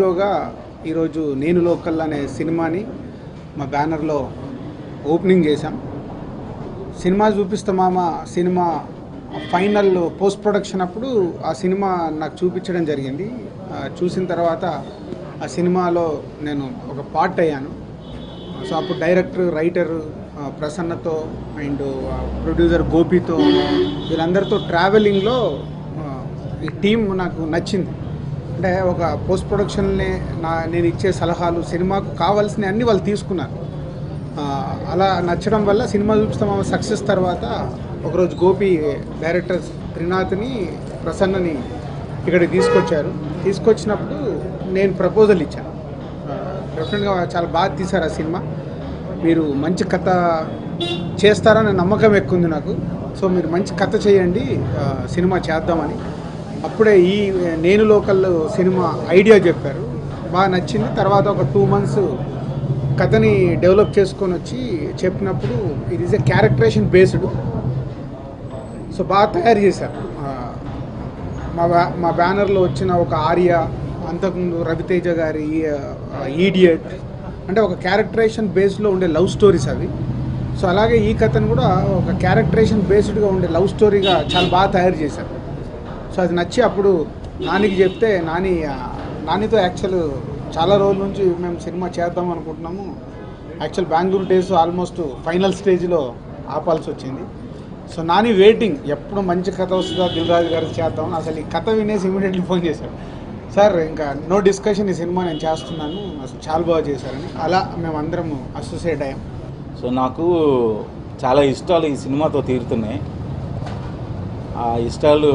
హీరోగా ఈరోజు నేను లోకల్ అనే సినిమాని మా బ్యానర్లో ఓపెనింగ్ చేశాం. సినిమా చూపిస్తామా సినిమా ఫైనల్ పోస్ట్ ప్రొడక్షన్ అప్పుడు ఆ సినిమా నాకు చూపించడం జరిగింది. చూసిన తర్వాత ఆ సినిమాలో నేను ఒక పార్ట్ అయ్యాను. సో అప్పుడు డైరెక్టర్, రైటర్ ప్రసన్నతో అండ్ ప్రొడ్యూసర్ గోపితో వీళ్ళందరితో ట్రావెలింగ్లో ఈ టీం నాకు నచ్చింది. అంటే ఒక పోస్ట్ ప్రొడక్షన్నే నేను ఇచ్చే సలహాలు, సినిమాకు కావాల్సిన అన్నీ వాళ్ళు తీసుకున్నారు. అలా నచ్చడం వల్ల సినిమా చూపిస్తాం సక్సెస్ తర్వాత ఒకరోజు గోపి డైరెక్టర్ త్రినాథ్ని, ప్రసన్నని ఇక్కడికి తీసుకొచ్చినప్పుడు నేను ప్రపోజల్ ఇచ్చాను. డెఫినెట్గా చాలా బాగా తీశారు ఆ సినిమా, మీరు మంచి కథ చేస్తారనే నమ్మకం ఎక్కువ ఉంది నాకు. సో మీరు మంచి కథ చేయండి, సినిమా చేద్దామని అప్పుడే ఈ నేను లోకల్ సినిమా ఐడియా చెప్పారు. బాగా నచ్చింది. తర్వాత ఒక 2 months కథని డెవలప్ చేసుకొని వచ్చి చెప్పినప్పుడు ఇది is a characterization based. So బాగా తయారు చేశారు. మా బ్యానర్లో వచ్చిన ఒక ఆర్య, అంతకుముందు రవితేజ గారి ఈడియట్, అంటే ఒక క్యారెక్టరేషన్ బేస్డ్లో ఉండే లవ్ స్టోరీస్ అవి. సో అలాగే ఈ కథను కూడా ఒక క్యారెక్టరేషన్ బేస్డ్గా ఉండే లవ్ స్టోరీగా చాలా బాగా తయారు చేశారు. సో అది నచ్చి అప్పుడు నానికి చెప్తే నానితో యాక్చువల్ చాలా రోజుల నుంచి మేము సినిమా చేద్దాం అనుకుంటున్నాము. Actual Bengaluru days almost final స్టేజ్లో ఆపాల్సి వచ్చింది. సో నాని వెయిటింగ్, ఎప్పుడు మంచి కథ వస్తుందో దిల్ రాజు గారికి చేద్దామని. అసలు ఈ కథ వినేసి ఇమీడియట్లీ ఫోన్ చేశాడు, సార్ ఇంకా నో డిస్కషన్, ఈ సినిమా నేను చేస్తున్నాను, అసలు చాలా బాగా చేశారని. అలా మేము అందరం అసోసియేట్ అయ్యాం. సో నాకు చాలా ఇష్టాలు ఈ సినిమాతో తీరుతున్నాయి. ఆ ఇష్టాలు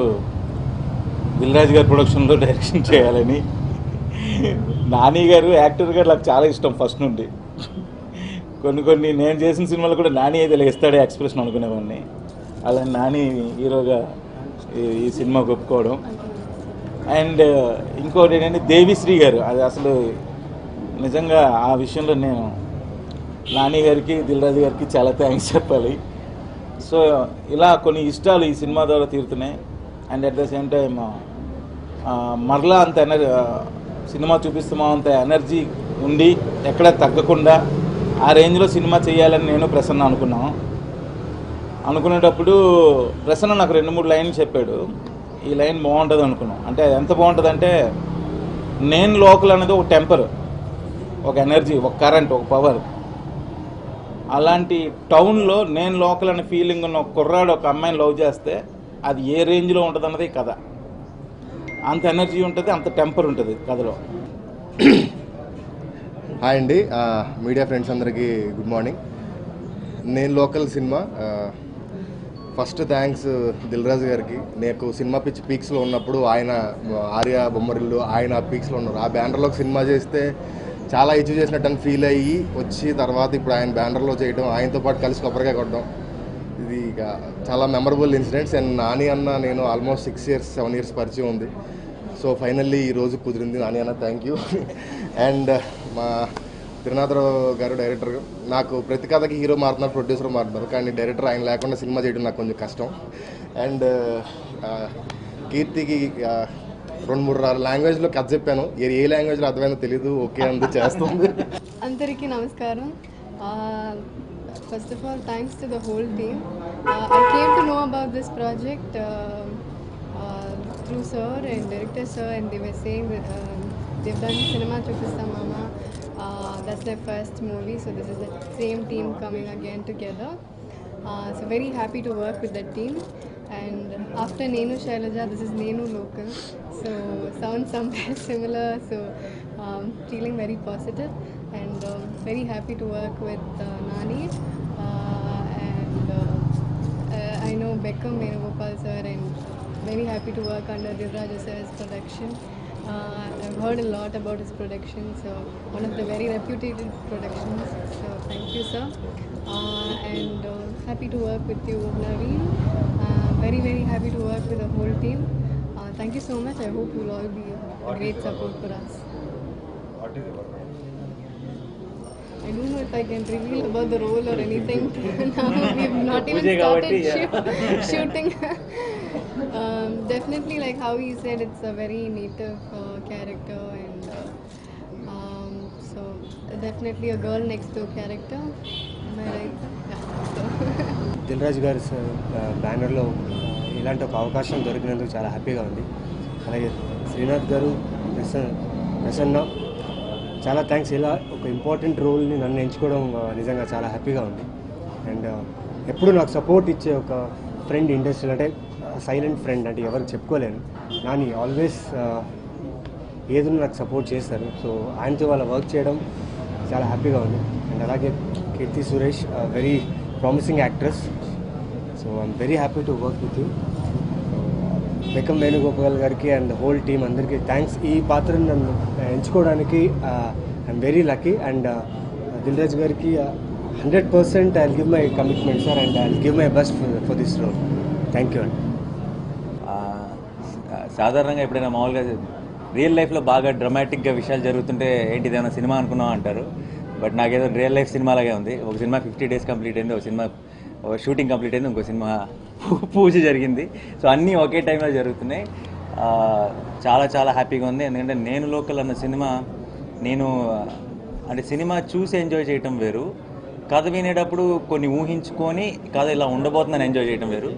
దిల్ రాజు గారి ప్రొడక్షన్లో డైరెక్షన్ చేయాలని. నాని గారు యాక్టర్ గారు నాకు చాలా ఇష్టం ఫస్ట్ నుండి. కొన్ని నేను చేసిన సినిమాలు కూడా నాని అయితే ఇస్తాడే ఎక్స్ప్రెషన్ అనుకునేవాడిని. అలా నాని హీరోగా ఈ సినిమాకి ఒప్పుకోవడం. అండ్ ఇంకోటి ఏంటంటే దేవిశ్రీ గారు, అది అసలు నిజంగా ఆ విషయంలో నేను నాని గారికి, దిల్ రాజు గారికి చాలా థ్యాంక్స్ చెప్పాలి. సో ఇలా కొన్ని ఇష్టాలు ఈ సినిమా ద్వారా తీరుతున్నాయి. And at the same time మరలా అంత సినిమా చూపిస్తామో అంత ఎనర్జీ ఉండి ఎక్కడ తగ్గకుండా ఆ రేంజ్లో సినిమా చేయాలని నేను ప్రసన్న అనుకునేటప్పుడు ప్రసన్న నాకు 2-3 లైన్లు చెప్పాడు. ఈ లైన్ బాగుంటుంది అనుకున్నాం. అంటే ఎంత బాగుంటుందంటే, నేను లోకల్ అనేది ఒక టెంపర్, ఒక ఎనర్జీ, ఒక కరెంట్, ఒక పవర్. అలాంటి టౌన్లో నేను లోకల్ అనే ఫీలింగ్ ఉన్న ఒక కుర్రాడు ఒక అమ్మాయిని లవ్ చేస్తే అది ఏ రేంజ్లో ఉంటుంది అన్నది కథ. అంత ఎనర్జీ ఉంటుంది, అంత టెంపర్ ఉంటుంది కథలో. హాయ్ అండి, మీడియా ఫ్రెండ్స్ అందరికీ గుడ్ మార్నింగ్. నేను local cinema first thanks Dil Raju గారికి. నాకు సినిమా పిచ్చి పీక్స్లో ఉన్నప్పుడు ఆయన ఆర్య బొమ్మరిల్లు ఆయన పీక్స్లో ఉన్నారు. ఆ బ్యానర్లోకి సినిమా చేస్తే చాలా అచీవ్ చేసినట్టు అని ఫీల్ అయ్యి వచ్చి తర్వాత ఇప్పుడు ఆయన బ్యానర్లో చేయడం, ఆయనతో పాటు కలిసి కొబ్బరికాయ కొట్టడం, ఇది ఇక చాలా మెమరబుల్ ఇన్సిడెంట్స్. అండ్ నాని అన్న నేను ఆల్మోస్ట్ 6 years 7 years పరిచయం ఉంది. సో ఫైనల్లీ ఈరోజు కుదిరింది. నాని అన్న థ్యాంక్ యూ. అండ్ మా త్రినాథరావు గారు డైరెక్టర్, నాకు ప్రతి కథకి హీరో మారుతున్నారు, ప్రొడ్యూసర్ మారుతున్నారు, కానీ డైరెక్టర్ ఆయన లేకుండా సినిమా చేయడం నాకు కొంచెం కష్టం. అండ్ కీర్తికి 2-3 లాంగ్వేజ్లో కథ చెప్పాను, ఏ లాంగ్వేజ్లో అర్థమైందో తెలీదు, ఓకే అందు చేస్తుంది. అందరికీ నమస్కారం. First of all, thanks to the whole team. I came to know about this project through sir and director sir, and they were saying that they've done Cinema Chupista Mama. That's their first movie, so this is the same team coming again together. So very happy to work with that team. And after Nenu Shailaja, this is Nenu Local, so sounds somewhere similar, so feeling very positive and very happy to work with Nani. I know Beckham Venugopal sir, and very happy to work under Divraj sir's production. I've heard a lot about his production, so one of the very reputed productions, so thank you sir. And happy to work with you Naveen. Very happy to work with the whole team. Thank you so much. I hope you'll all be a great support for us. I don't know if I can reveal about the role or anything. Now we've not even started shooting. Definitely, like how he said, it's a very native character, and definitely a girl next door character. Am I right? Yeah. So. Dil Raju గారి బ్యానర్లో ఇలాంటి ఒక అవకాశం దొరికినందుకు చాలా హ్యాపీగా ఉంది. అలాగే శ్రీనాథ్ గారు, ప్రసన్న చాలా థ్యాంక్స్. ఇలా ఒక ఇంపార్టెంట్ రోల్ని నన్ను ఎంచుకోవడం నిజంగా చాలా హ్యాపీగా ఉంది. అండ్ ఎప్పుడు నాకు సపోర్ట్ ఇచ్చే ఒక ఫ్రెండ్ ఇండస్ట్రీలో, అంటే సైలెంట్ ఫ్రెండ్ అంటే ఎవరికి చెప్పుకోలేను, నాని ఆల్వేస్ ఏదైనా నాకు సపోర్ట్ చేస్తారు. సో ఆయనతో వాళ్ళ వర్క్ చేయడం చాలా హ్యాపీగా ఉంది. అండ్ అలాగే Keerthy Suresh, very promising actress. So I'm very happy to work with you. Bekkam Venugopal గారికి అండ్ హోల్ టీమ్ అందరికీ థ్యాంక్స్. ఈ పాత్రను నన్ను ఎంచుకోవడానికి I'm very lucky. And Dil Raju గారికి 100% I will give my commitment sir, and I will give my best for this role. Thank you అండి. సాధారణంగా ఎప్పుడైనా మామూలుగా రియల్ లైఫ్లో బాగా డ్రమాటిక్గా విషయాలు జరుగుతుంటే ఏంటి ఇదేమైనా సినిమా అనుకున్నాం అంటారు. బట్ నాకేదో రియల్ లైఫ్ సినిమా లాగే ఉంది. ఒక సినిమా 50 days కంప్లీట్ అయింది, ఒక సినిమా షూటింగ్ కంప్లీట్ అయింది, ఇంకో సినిమా పూజ జరిగింది. సో అన్నీ ఒకే టైంలో జరుగుతున్నాయి. చాలా చాలా హ్యాపీగా ఉంది. ఎందుకంటే నేను లోకల్ అన్న సినిమా అంటే సినిమా చూసి ఎంజాయ్ చేయటం వేరు, కథ వినేటప్పుడు కొన్ని ఊహించుకొని కథ ఇలా ఉండబోతుందని ఎంజాయ్ చేయడం వేరు.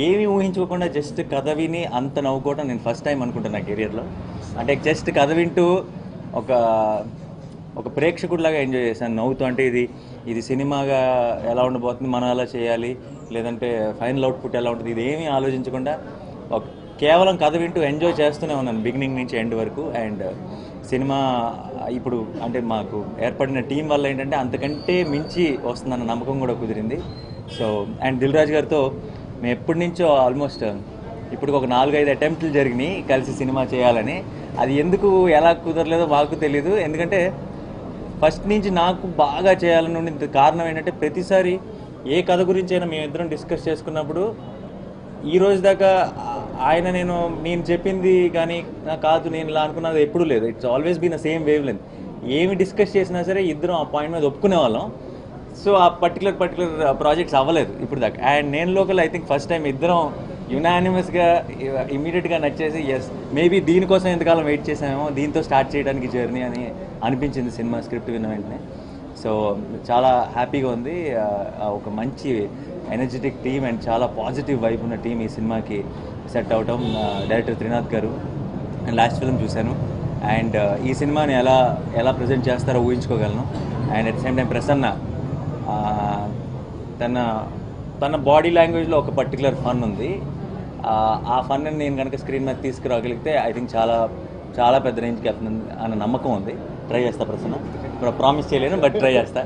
ఏమీ ఊహించుకోకుండా జస్ట్ కథ విని అంత నవ్వుకోవడం నేను ఫస్ట్ టైం అనుకుంటాను నా కెరియర్లో. అంటే జస్ట్ కథ వింటూ ఒక ప్రేక్షకుడిలాగా ఎంజాయ్ చేశాను నవ్వుతూ. అంటే ఇది సినిమాగా ఎలా ఉండబోతుంది, మనం ఎలా చేయాలి, లేదంటే ఫైనల్ అవుట్పుట్ ఎలా ఉంటుంది, ఇది ఏమీ ఆలోచించకుండా కేవలం కథ వింటూ ఎంజాయ్ చేస్తూనే ఉన్నాను బిగినింగ్ నుంచి ఎండ్ వరకు. అండ్ సినిమా ఇప్పుడు అంటే మాకు ఏర్పడిన టీం వల్ల ఏంటంటే అంతకంటే మించి వస్తుందన్న నమ్మకం కూడా కుదిరింది. సో అండ్ దిల్ రాజు గారితో మేము ఎప్పటి నుంచో ఆల్మోస్ట్ ఇప్పుడు ఒక 4-5 అటెంప్ట్లు జరిగినాయి కలిసి సినిమా చేయాలని. అది ఎందుకు ఎలా కుదరలేదో మాకు తెలీదు. ఎందుకంటే ఫస్ట్ నుంచి నాకు బాగా చేయాలని ఉండే కారణం ఏంటంటే ప్రతిసారి ఏ కథ గురించి అయినా మేమిద్దరం డిస్కస్ చేసుకున్నప్పుడు ఈ రోజు దాకా నేను చెప్పింది కానీ కాదు నేను ఇలా అనుకున్నది ఎప్పుడూ లేదు. It's always been the same wavelength. ఏమి డిస్కస్ చేసినా సరే ఇద్దరం ఆ పాయింట్ మీద ఒప్పుకునే వాళ్ళం. సో ఆ పర్టికులర్ ప్రాజెక్ట్స్ అవ్వలేదు ఇప్పుడు దాకా. అండ్ నేను local I think first time ఇద్దరం యునానిమస్గా ఇమీడియట్గా నచ్చేసి ఎస్ మేబీ దీనికోసం ఎంతకాలం వెయిట్ చేసామేమో, దీంతో స్టార్ట్ చేయడానికి జర్నీ అని అనిపించింది సినిమా స్క్రిప్ట్ విన్న వెంటనే. సో చాలా హ్యాపీగా ఉంది. ఒక మంచి ఎనర్జెటిక్ టీమ్ అండ్ చాలా పాజిటివ్ వైబ్ ఉన్న టీం ఈ సినిమాకి సెట్ అవటం. డైరెక్టర్ త్రినాథ్ గారు అండ్ లాస్ట్ ఫిల్మ్ చూశాను. అండ్ ఈ సినిమాని ఎలా ప్రజెంట్ చేస్తారో ఊహించుకోగలను. And at same time Prasanna తన బాడీ లాంగ్వేజ్లో ఒక పర్టికులర్ ఫన్ ఉంది. ఆ ఫన్ని నేను కనుక స్క్రీన్ మీద తీసుకురాగలిగితే ఐ థింక్ చాలా చాలా పెద్ద రేంజ్కి వెళ్తుంది అన్న నమ్మకం ఉంది. ట్రై చేస్తా ప్రసన్న, ప్రామిస్ చేయలేను బట్ ట్రై చేస్తా.